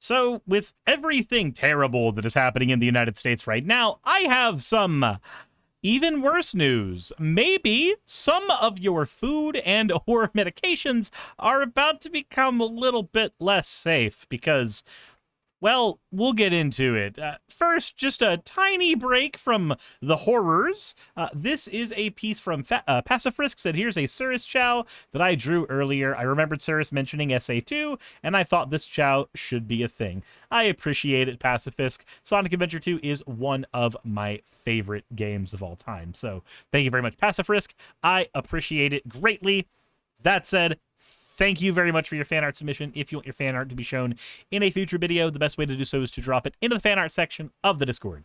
So, with everything terrible that is happening in the United States right now, I have some even worse news. Maybe some of your food and or medications are about to become a little bit less safe because, well, we'll get into it. First, just a tiny break from the horrors. This is a piece from Pacifrisk, said, here's a Suris chow that I drew earlier. I remembered Suris mentioning SA2, and I thought this chow should be a thing. I appreciate it, Pacifisk. Sonic Adventure 2 is one of my favorite games of all time. So thank you very much, Pacifrisk. I appreciate it greatly. That said, thank you very much for your fan art submission. If you want your fan art to be shown in a future video, the best way to do so is to drop it into the fan art section of the Discord.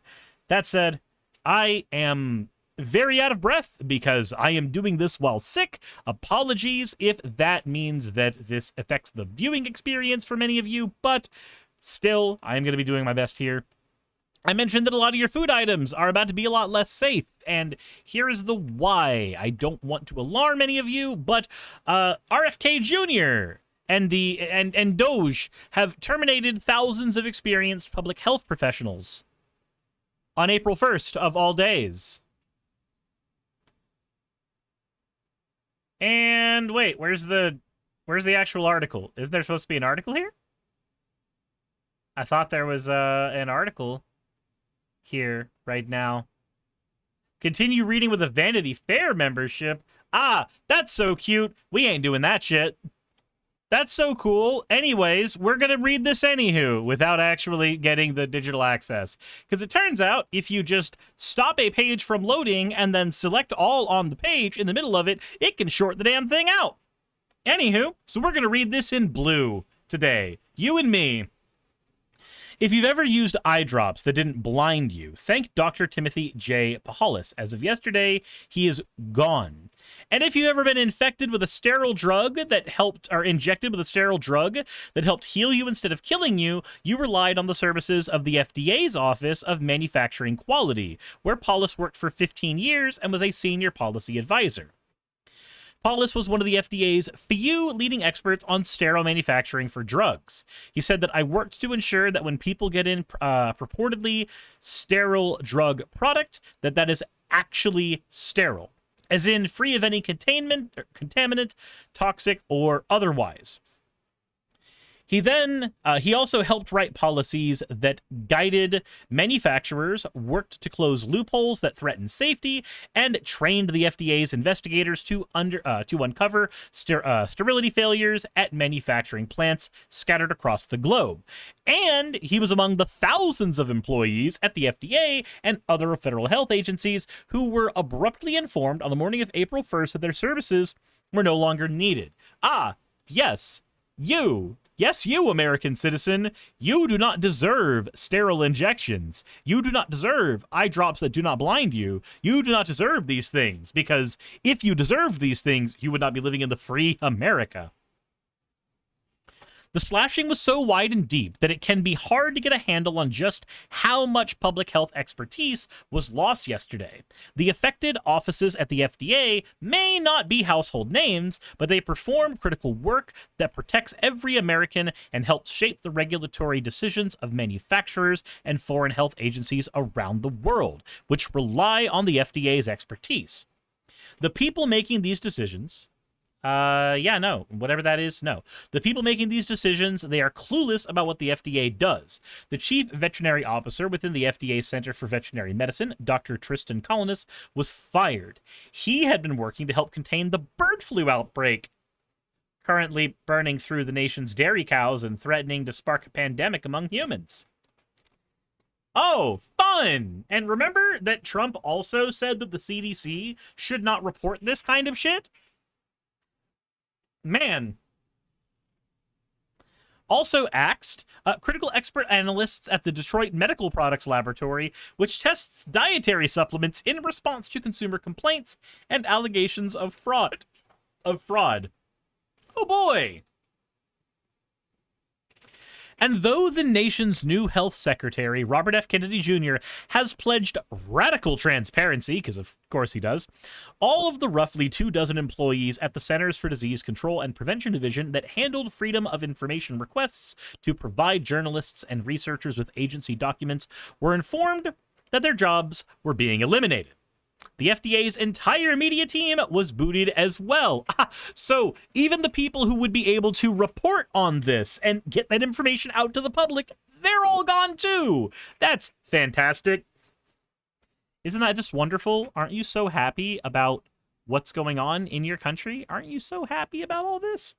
That said, I am very out of breath because I am doing this while sick. Apologies if that means that this affects the viewing experience for many of you, but still, I am going to be doing my best here. I mentioned that a lot of your food items are about to be a lot less safe, and here is the why. I don't want to alarm any of you, but RFK Jr. and Doge have terminated thousands of experienced public health professionals on April 1st of all days. And wait, where's the actual article? Isn't there supposed to be an article here? I thought there was an article here right now. Continue reading with a Vanity Fair membership. Ah, that's so cute. We ain't doing that shit. That's so cool. Anyways, we're gonna read this anywho without actually getting the digital access. Because it turns out if you just stop a page from loading and then select all on the page in the middle of it, it can short the damn thing out. Anywho, so we're gonna read this in blue today. You and me. If you've ever used eye drops that didn't blind you, thank Dr. Timothy J. Paholis. As of yesterday, he is gone. And if you've ever been infected with a sterile drug that helped, or injected with a sterile drug that helped heal you instead of killing you, you relied on the services of the FDA's Office of Manufacturing Quality, where Paholis worked for 15 years and was a senior policy advisor. Paholis was one of the FDA's few leading experts on sterile manufacturing for drugs. He said that I worked to ensure that when people get in purportedly sterile drug product, that is actually sterile, as in free of any contaminant, toxic, or otherwise. He also helped write policies that guided manufacturers, worked to close loopholes that threatened safety, and trained the FDA's investigators to uncover sterility failures at manufacturing plants scattered across the globe. And he was among the thousands of employees at the FDA and other federal health agencies who were abruptly informed on the morning of April 1st that their services were no longer needed. Ah, yes, you, American citizen, you do not deserve sterile injections. You do not deserve eye drops that do not blind you. You do not deserve these things, because if you deserved these things, you would not be living in the free America. The slashing was so wide and deep that it can be hard to get a handle on just how much public health expertise was lost yesterday. The affected offices at the FDA may not be household names, but they perform critical work that protects every American and helps shape the regulatory decisions of manufacturers and foreign health agencies around the world, which rely on the FDA's expertise. The people making these decisions... whatever that is, no. The people making these decisions, they are clueless about what the FDA does. The chief veterinary officer within the FDA Center for Veterinary Medicine, Dr. Tristan Collinis, was fired. He had been working to help contain the bird flu outbreak, currently burning through the nation's dairy cows and threatening to spark a pandemic among humans. Oh, fun! And remember that Trump also said that the CDC should not report this kind of shit? Man. Also axed, critical expert analysts at the Detroit Medical Products Laboratory, which tests dietary supplements in response to consumer complaints and allegations of fraud. Oh boy. And though the nation's new health secretary, Robert F. Kennedy Jr., has pledged radical transparency, because of course he does, all of the roughly 24 employees at the Centers for Disease Control and Prevention Division that handled Freedom of Information requests to provide journalists and researchers with agency documents were informed that their jobs were being eliminated. The FDA's entire media team was booted as well. So even the people who would be able to report on this and get that information out to the public, they're all gone too. That's fantastic. Isn't that just wonderful? Aren't you so happy about what's going on in your country? Aren't you so happy about all this?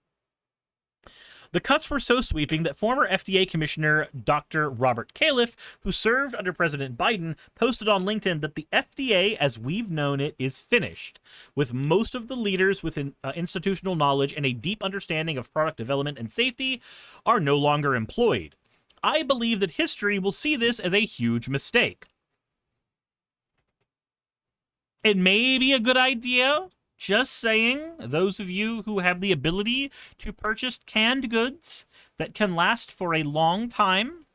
The cuts were so sweeping that former FDA Commissioner Dr. Robert Califf, who served under President Biden, posted on LinkedIn that the FDA, as we've known it, is finished, with most of the leaders with institutional knowledge and a deep understanding of product development and safety are no longer employed. I believe that history will see this as a huge mistake. It may be a good idea. Just saying, those of you who have the ability to purchase canned goods that can last for a long time,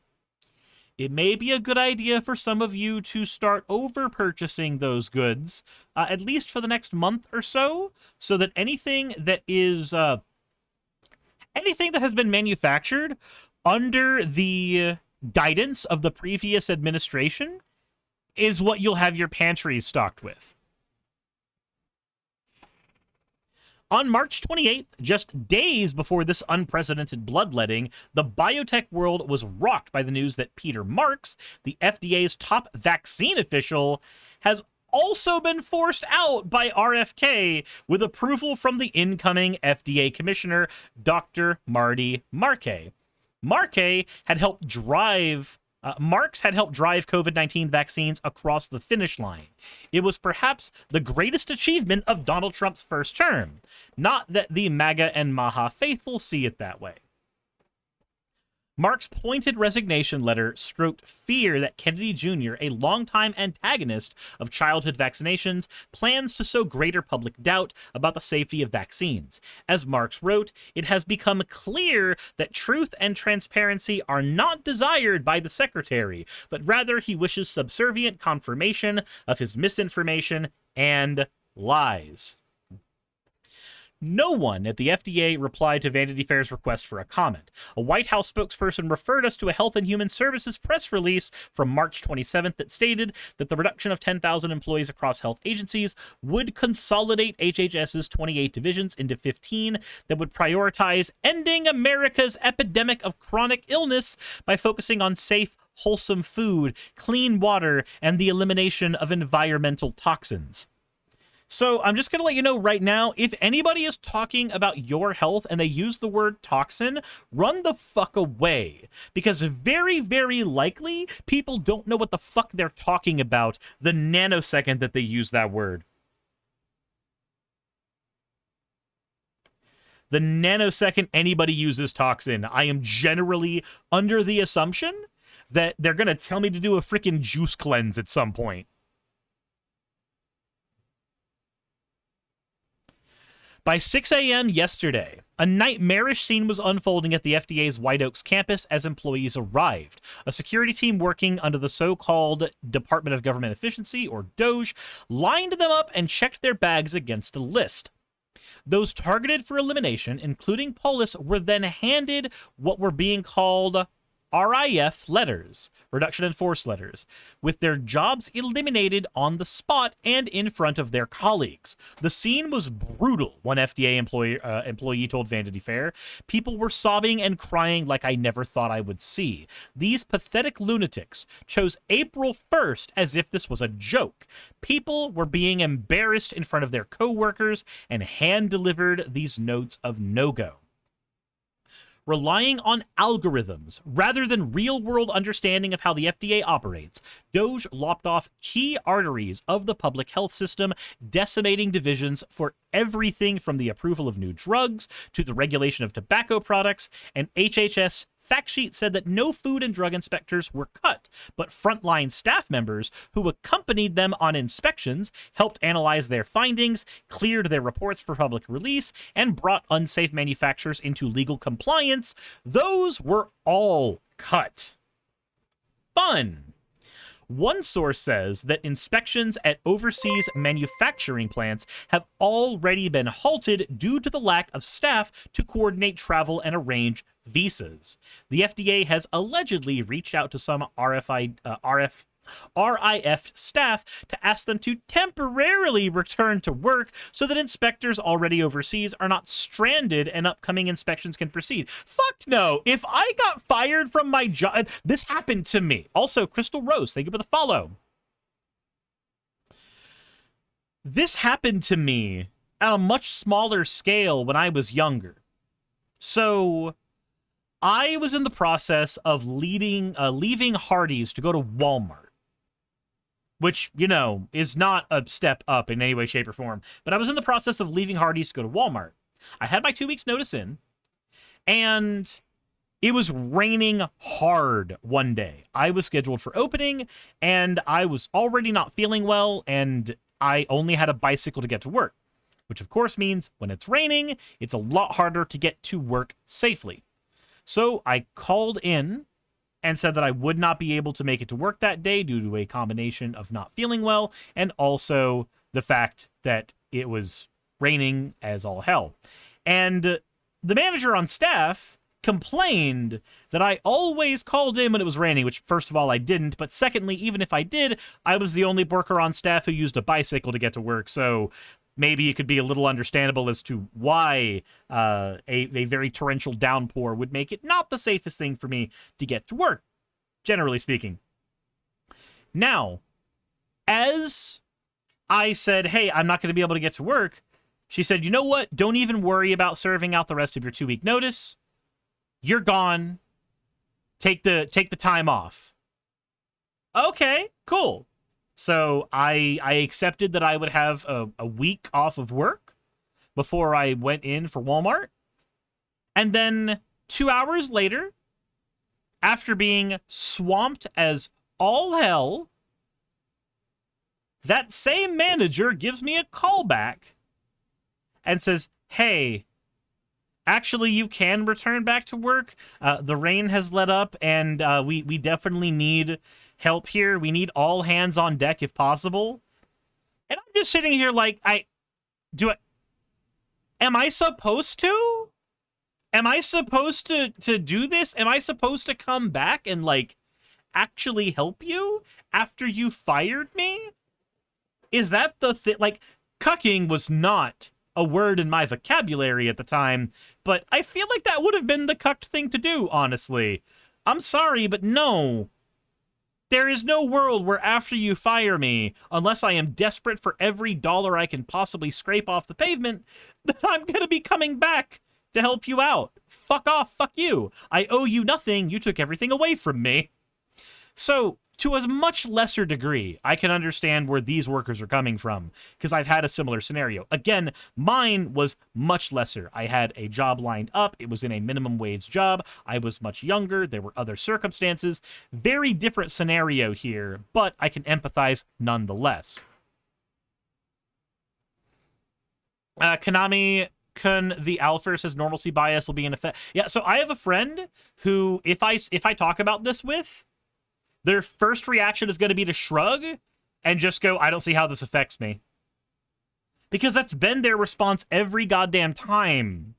it may be a good idea for some of you to start over-purchasing those goods, at least for the next month or so that anything that is, anything that has been manufactured under the guidance of the previous administration is what you'll have your pantries stocked with. On March 28th, just days before this unprecedented bloodletting, the biotech world was rocked by the news that Peter Marks, the FDA's top vaccine official, has also been forced out by RFK with approval from the incoming FDA commissioner, Dr. Marty Markey. Markey had helped drive Marks had helped drive COVID-19 vaccines across the finish line. It was perhaps the greatest achievement of Donald Trump's first term. Not that the MAGA and Maha faithful see it that way. Mark's pointed resignation letter stroked fear that Kennedy Jr., a longtime antagonist of childhood vaccinations, plans to sow greater public doubt about the safety of vaccines. As Marks wrote, it has become clear that truth and transparency are not desired by the secretary, but rather he wishes subservient confirmation of his misinformation and lies. No one at the FDA replied to Vanity Fair's request for a comment. A White House spokesperson referred us to a Health and Human Services press release from March 27th that stated that the reduction of 10,000 employees across health agencies would consolidate HHS's 28 divisions into 15 that would prioritize ending America's epidemic of chronic illness by focusing on safe, wholesome food, clean water, and the elimination of environmental toxins. So I'm just going to let you know right now, if anybody is talking about your health and they use the word toxin, run the fuck away. Because very, very likely, people don't know what the fuck they're talking about the nanosecond that they use that word. The nanosecond anybody uses toxin, I am generally under the assumption that they're going to tell me to do a freaking juice cleanse at some point. By 6 a.m. yesterday, a nightmarish scene was unfolding at the FDA's White Oaks campus as employees arrived. A security team working under the so-called Department of Government Efficiency, or DOGE, lined them up and checked their bags against a list. Those targeted for elimination, including Polis, were then handed what were being called RIF letters, reduction in force letters, with their jobs eliminated on the spot and in front of their colleagues. The scene was brutal, one FDA employee told Vanity Fair. People were sobbing and crying like I never thought I would see. These pathetic lunatics chose April 1st as if this was a joke. People were being embarrassed in front of their coworkers and hand-delivered these notes of no-go. Relying on algorithms rather than real-world understanding of how the FDA operates, DOGE lopped off key arteries of the public health system, decimating divisions for everything from the approval of new drugs to the regulation of tobacco products, and HHS fact sheet said that no food and drug inspectors were cut, but frontline staff members who accompanied them on inspections, helped analyze their findings, cleared their reports for public release, and brought unsafe manufacturers into legal compliance, those were all cut. Fun. One source says that inspections at overseas manufacturing plants have already been halted due to the lack of staff to coordinate travel and arrange visas. The FDA has allegedly reached out to some RIF staff to ask them to temporarily return to work so that inspectors already overseas are not stranded and upcoming inspections can proceed. Fuck no. If I got fired from my job, this happened to me. Also, Crystal Rose, thank you for the follow. This happened to me at a much smaller scale when I was younger. So I was in the process of leaving Hardee's to go to Walmart, which, you know, is not a step up in any way, shape, or form. But I was in the process of leaving Hardee's to go to Walmart. I had my 2 weeks notice in, and it was raining hard one day. I was scheduled for opening, and I was already not feeling well, and I only had a bicycle to get to work, which of course means when it's raining, it's a lot harder to get to work safely. So I called in and said that I would not be able to make it to work that day due to a combination of not feeling well and also the fact that it was raining as all hell. And the manager on staff complained that I always called in when it was raining, which first of all I didn't, but secondly, even if I did, I was the only worker on staff who used a bicycle to get to work, so maybe it could be a little understandable as to why a very torrential downpour would make it not the safest thing for me to get to work, generally speaking. Now, as I said, hey, I'm not going to be able to get to work, she said, you know what? Don't even worry about serving out the rest of your 2-week notice. You're gone. Take the time off. Okay, cool. So I accepted that I would have a week off of work before I went in for Walmart. And then 2 hours later, after being swamped as all hell, that same manager gives me a call back and says, hey, actually, you can return back to work. The rain has let up, and we definitely need help here. We need all hands on deck if possible. And I'm just sitting here like, am I supposed to? Am I supposed to do this? Am I supposed to come back and, like, actually help you after you fired me? Is that the thing? Like, cucking was not a word in my vocabulary at the time, but I feel like that would have been the cucked thing to do, honestly. I'm sorry, but no. There is no world where after you fire me, unless I am desperate for every dollar I can possibly scrape off the pavement, that I'm going to be coming back to help you out. Fuck off, fuck you. I owe you nothing, you took everything away from me. So, to a much lesser degree, I can understand where these workers are coming from, because I've had a similar scenario. Again, mine was much lesser. I had a job lined up. It was in a minimum wage job. I was much younger. There were other circumstances. Very different scenario here, but I can empathize nonetheless. Konami-kun, the Alpher says normalcy bias will be in effect. Yeah, so I have a friend who, if I talk about this with, their first reaction is going to be to shrug and just go, I don't see how this affects me. Because that's been their response every goddamn time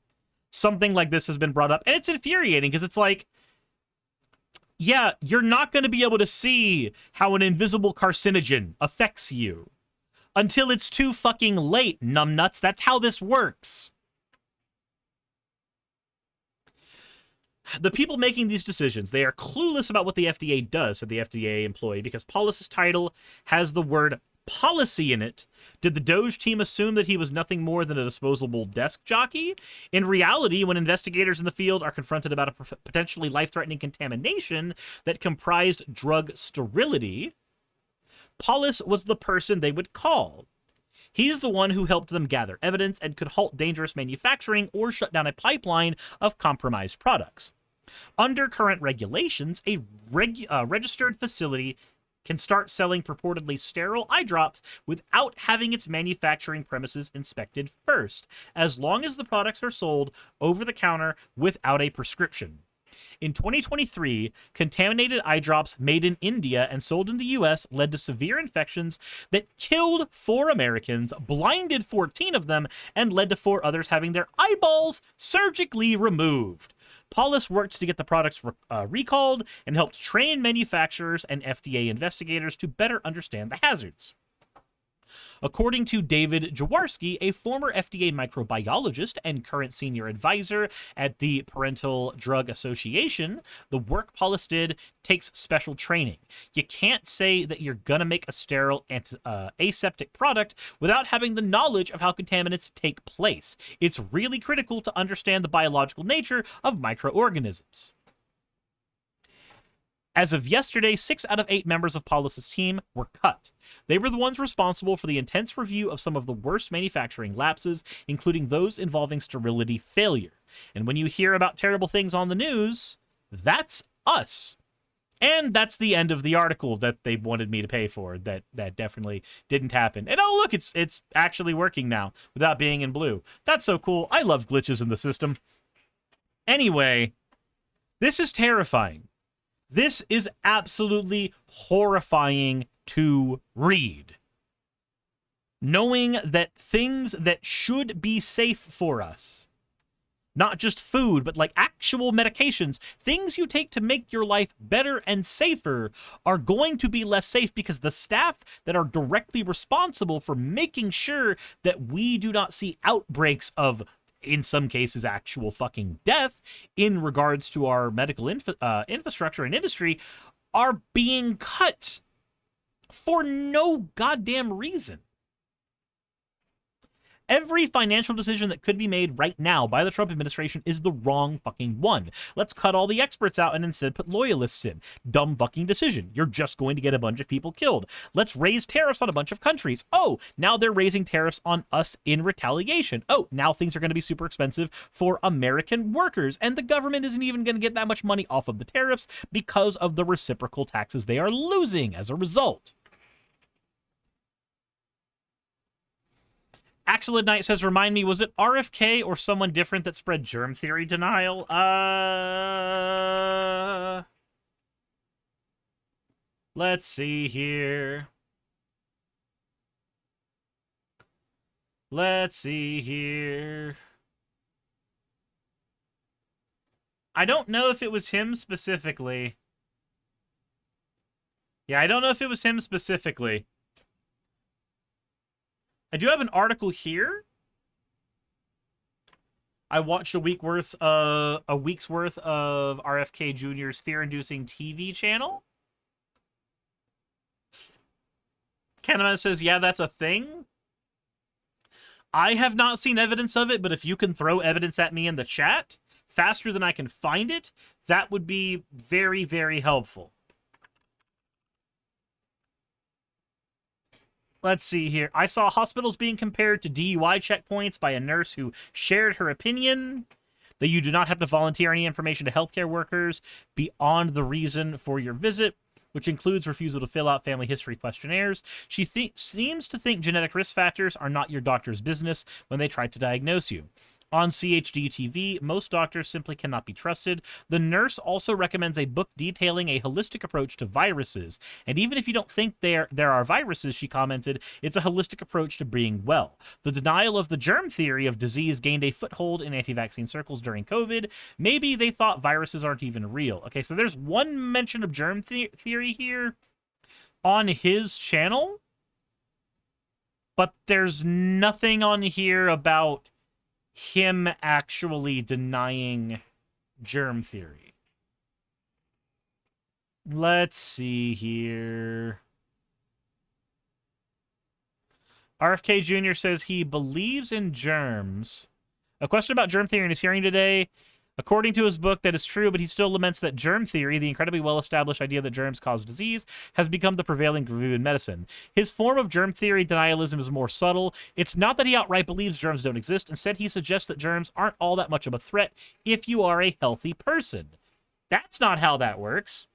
something like this has been brought up. And it's infuriating because it's like, yeah, you're not going to be able to see how an invisible carcinogen affects you until it's too fucking late, numbnuts. That's how this works. The people making these decisions, they are clueless about what the FDA does, said the FDA employee, because Paulus's title has the word policy in it. Did the Doge team assume that he was nothing more than a disposable desk jockey? In reality, when investigators in the field are confronted about a potentially life-threatening contamination that comprised drug sterility, Paulus was the person they would call. He's the one who helped them gather evidence and could halt dangerous manufacturing or shut down a pipeline of compromised products. Under current regulations, a registered facility can start selling purportedly sterile eye drops without having its manufacturing premises inspected first, as long as the products are sold over the counter without a prescription. In 2023, contaminated eye drops made in India and sold in the US led to severe infections that killed 4 Americans, blinded 14 of them, and led to 4 others having their eyeballs surgically removed. Paulus worked to get the products recalled and helped train manufacturers and FDA investigators to better understand the hazards. According to David Jaworski, a former FDA microbiologist and current senior advisor at the Parental Drug Association, the work Paulus did takes special training. You can't say that you're going to make a sterile aseptic product without having the knowledge of how contaminants take place. It's really critical to understand the biological nature of microorganisms. As of yesterday, 6 out of 8 members of Paulus's team were cut. They were the ones responsible for the intense review of some of the worst manufacturing lapses, including those involving sterility failure. And when you hear about terrible things on the news, that's us. And that's the end of the article that they wanted me to pay for. That definitely didn't happen. And oh, look, it's actually working now without being in blue. That's so cool. I love glitches in the system. Anyway, this is terrifying. This is absolutely horrifying to read. Knowing that things that should be safe for us, not just food, but like actual medications, things you take to make your life better and safer, are going to be less safe because the staff that are directly responsible for making sure that we do not see outbreaks of, in some cases, actual fucking death in regards to our medical infrastructure and industry, are being cut for no goddamn reason. Every financial decision that could be made right now by the Trump administration is the wrong fucking one. Let's cut all the experts out and instead put loyalists in. Dumb fucking decision. You're just going to get a bunch of people killed. Let's raise tariffs on a bunch of countries. Oh, now they're raising tariffs on us in retaliation. Oh, now things are going to be super expensive for American workers, and the government isn't even going to get that much money off of the tariffs because of the reciprocal taxes they are losing as a result. Axelid Knight says, remind me, was it RFK or someone different that spread germ theory denial? Let's see here. Let's see here. I don't know if it was him specifically. Yeah, I don't know if it was him specifically. I do have an article here. I watched a week's worth of RFK Jr.'s fear-inducing TV channel. Kahneman says, yeah, that's a thing. I have not seen evidence of it, but if you can throw evidence at me in the chat faster than I can find it, that would be very, very helpful. Let's see here. I saw hospitals being compared to DUI checkpoints by a nurse who shared her opinion that you do not have to volunteer any information to healthcare workers beyond the reason for your visit, which includes refusal to fill out family history questionnaires. She seems to think genetic risk factors are not your doctor's business when they try to diagnose you. On CHD TV, most doctors simply cannot be trusted. The nurse also recommends a book detailing a holistic approach to viruses. And even if you don't think there are viruses, she commented, it's a holistic approach to being well. The denial of the germ theory of disease gained a foothold in anti-vaccine circles during COVID. Maybe they thought viruses aren't even real. Okay, so there's one mention of germ theory here on his channel, but there's nothing on here about him actually denying germ theory. Let's see here. RFK Jr. says he believes in germs. A question about germ theory in his hearing today. According to his book, that is true, but he still laments that germ theory, the incredibly well-established idea that germs cause disease, has become the prevailing view in medicine. His form of germ theory denialism is more subtle. It's not that he outright believes germs don't exist. Instead, he suggests that germs aren't all that much of a threat if you are a healthy person. That's not how that works.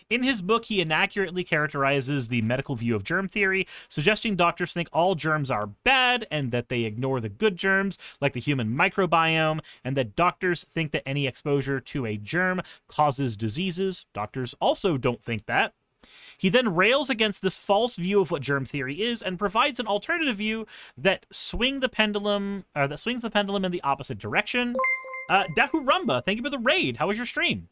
In his book, he inaccurately characterizes the medical view of germ theory, suggesting doctors think all germs are bad and that they ignore the good germs, like the human microbiome, and that doctors think that any exposure to a germ causes diseases. Doctors also don't think that. He then rails against this false view of what germ theory is and provides an alternative view that swings the pendulum in the opposite direction. Dahurumba, thank you for the raid. How was your stream?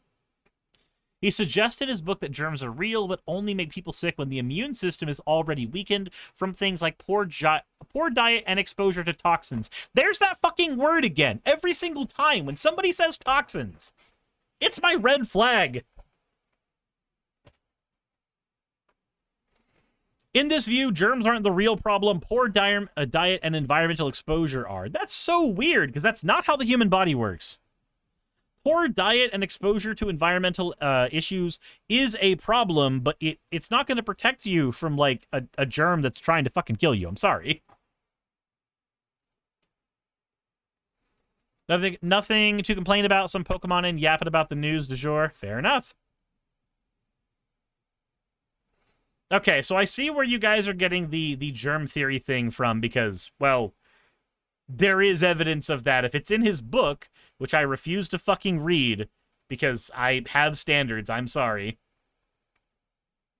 He suggests in his book that germs are real, but only make people sick when the immune system is already weakened from things like poor diet and exposure to toxins. There's that fucking word again. Every single time when somebody says toxins, it's my red flag. In this view, germs aren't the real problem. Poor diet and environmental exposure are. That's so weird, because that's not how the human body works. Poor diet and exposure to environmental issues is a problem, but it's not going to protect you from, like, a germ that's trying to fucking kill you. I'm sorry. Nothing to complain about. Some Pokemon and yapping about the news du jour. Fair enough. Okay, so I see where you guys are getting the germ theory thing from because, well, there is evidence of that. If it's in his book, which I refuse to fucking read because I have standards, I'm sorry.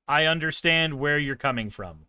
I understand where you're coming from.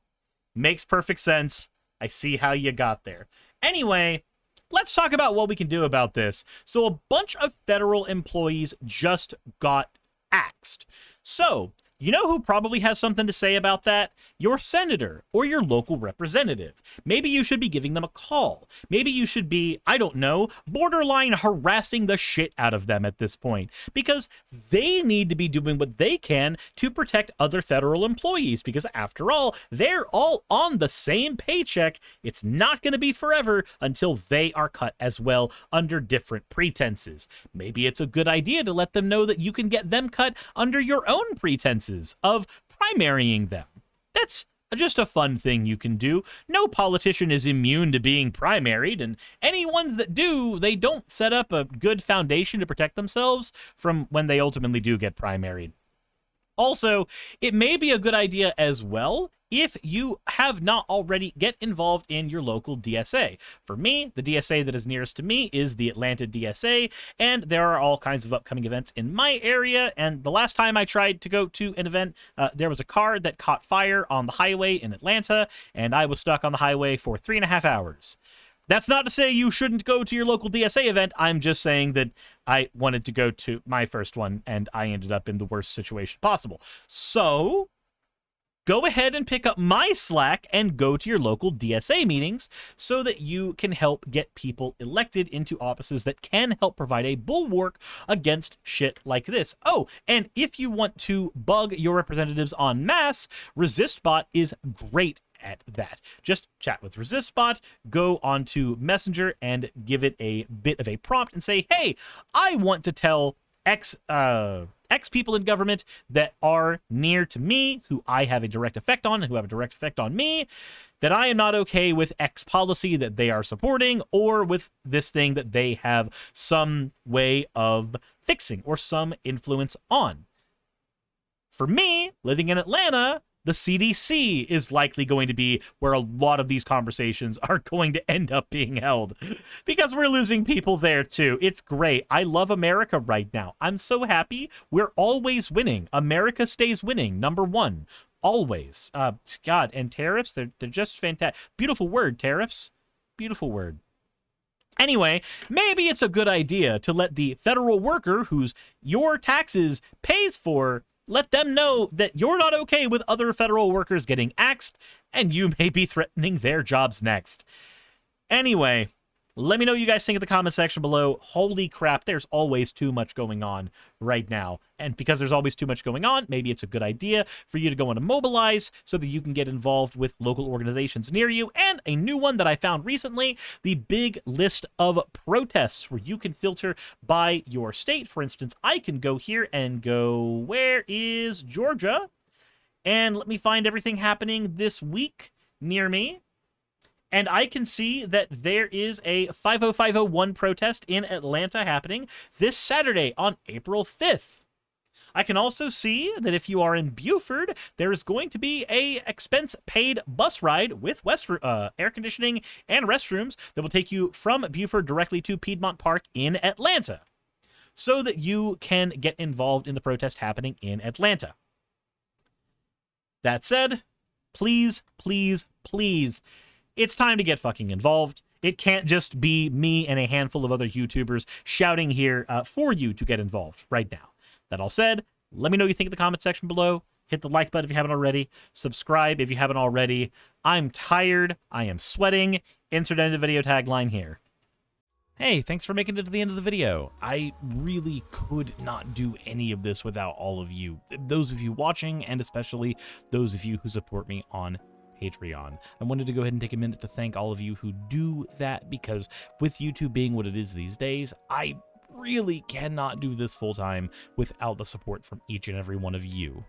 Makes perfect sense. I see how you got there. Anyway, let's talk about what we can do about this. So a bunch of federal employees just got axed. So, you know who probably has something to say about that? Your senator or your local representative. Maybe you should be giving them a call. Maybe you should be, I don't know, borderline harassing the shit out of them at this point. Because they need to be doing what they can to protect other federal employees. Because after all, they're all on the same paycheck. It's not going to be forever until they are cut as well under different pretenses. Maybe it's a good idea to let them know that you can get them cut under your own pretenses of primarying them. That's just a fun thing you can do. No politician is immune to being primaried, and any ones that do, they don't set up a good foundation to protect themselves from when they ultimately do get primaried. Also, it may be a good idea as well if you have not already get involved in your local DSA. For me, the DSA that is nearest to me is the Atlanta DSA, and there are all kinds of upcoming events in my area, and the last time I tried to go to an event, there was a car that caught fire on the highway in Atlanta, and I was stuck on the highway for 3.5 hours. That's not to say you shouldn't go to your local DSA event. I'm just saying that I wanted to go to my first one, and I ended up in the worst situation possible. So go ahead and pick up my slack and go to your local DSA meetings so that you can help get people elected into offices that can help provide a bulwark against shit like this. Oh, and if you want to bug your representatives en masse, ResistBot is great at that. Just chat with ResistBot, go onto Messenger and give it a bit of a prompt and say, hey, I want to tell X people in government that are near to me, who I have a direct effect on, and who have a direct effect on me, that I am not okay with X policy that they are supporting, or with this thing that they have some way of fixing or some influence on. For me, living in Atlanta, the CDC is likely going to be where a lot of these conversations are going to end up being held because we're losing people there too. It's great. I love America right now. I'm so happy. We're always winning. America stays winning. Number one. Always. God, and tariffs, they're just fantastic. Beautiful word, tariffs. Beautiful word. Anyway, maybe it's a good idea to let the federal worker whose your taxes pays for, let them know that you're not okay with other federal workers getting axed, and you may be threatening their jobs next. Anyway, let me know what you guys think in the comment section below. Holy crap, there's always too much going on right now. And because there's always too much going on, maybe it's a good idea for you to go on to Mobilize so that you can get involved with local organizations near you. And a new one that I found recently, the big list of protests, where you can filter by your state. For instance, I can go here and go, where is Georgia? And let me find everything happening this week near me. And I can see that there is a 50501 protest in Atlanta happening this Saturday on April 5th. I can also see that if you are in Buford, there is going to be a expense-paid bus ride with air conditioning and restrooms that will take you from Buford directly to Piedmont Park in Atlanta, so that you can get involved in the protest happening in Atlanta. That said, please, please, please, it's time to get fucking involved. It can't just be me and a handful of other YouTubers shouting here for you to get involved right now. That all said, let me know what you think in the comment section below. Hit the like button if you haven't already. Subscribe if you haven't already. I'm tired. I am sweating. Insert end of video tagline here. Hey, thanks for making it to the end of the video. I really could not do any of this without all of you. Those of you watching, and especially those of you who support me on Patreon. I wanted to go ahead and take a minute to thank all of you who do that, because with YouTube being what it is these days, I really cannot do this full time without the support from each and every one of you.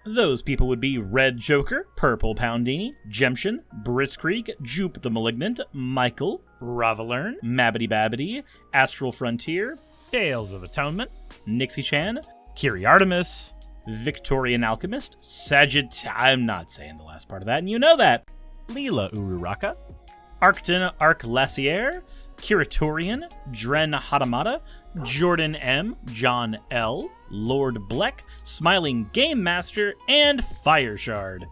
Those people would be Red Joker, Purple Poundini, Jemshin, Britzkrieg, Jupe the Malignant, Michael, Ravalern, Mabbity Babbity, Astral Frontier, Tales of Atonement, Nixie Chan, Kiri Artemis, Victorian Alchemist, I'm not saying the last part of that, and you know that, Leela Ururaka, Arcton Arclacier, Kiratorian, Dren Hadamata, Jordan M, John L, Lord Bleck, Smiling Game Master, and Fireshard.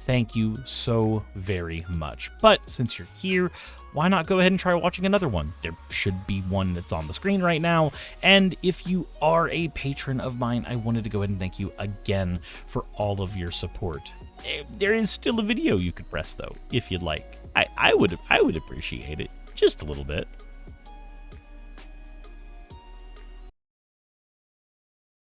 Thank you so very much. But since you're here, why not go ahead and try watching another one? There should be one that's on the screen right now. And if you are a patron of mine, I wanted to go ahead and thank you again for all of your support. There is still a video you could press though, if you'd like. I would appreciate it just a little bit.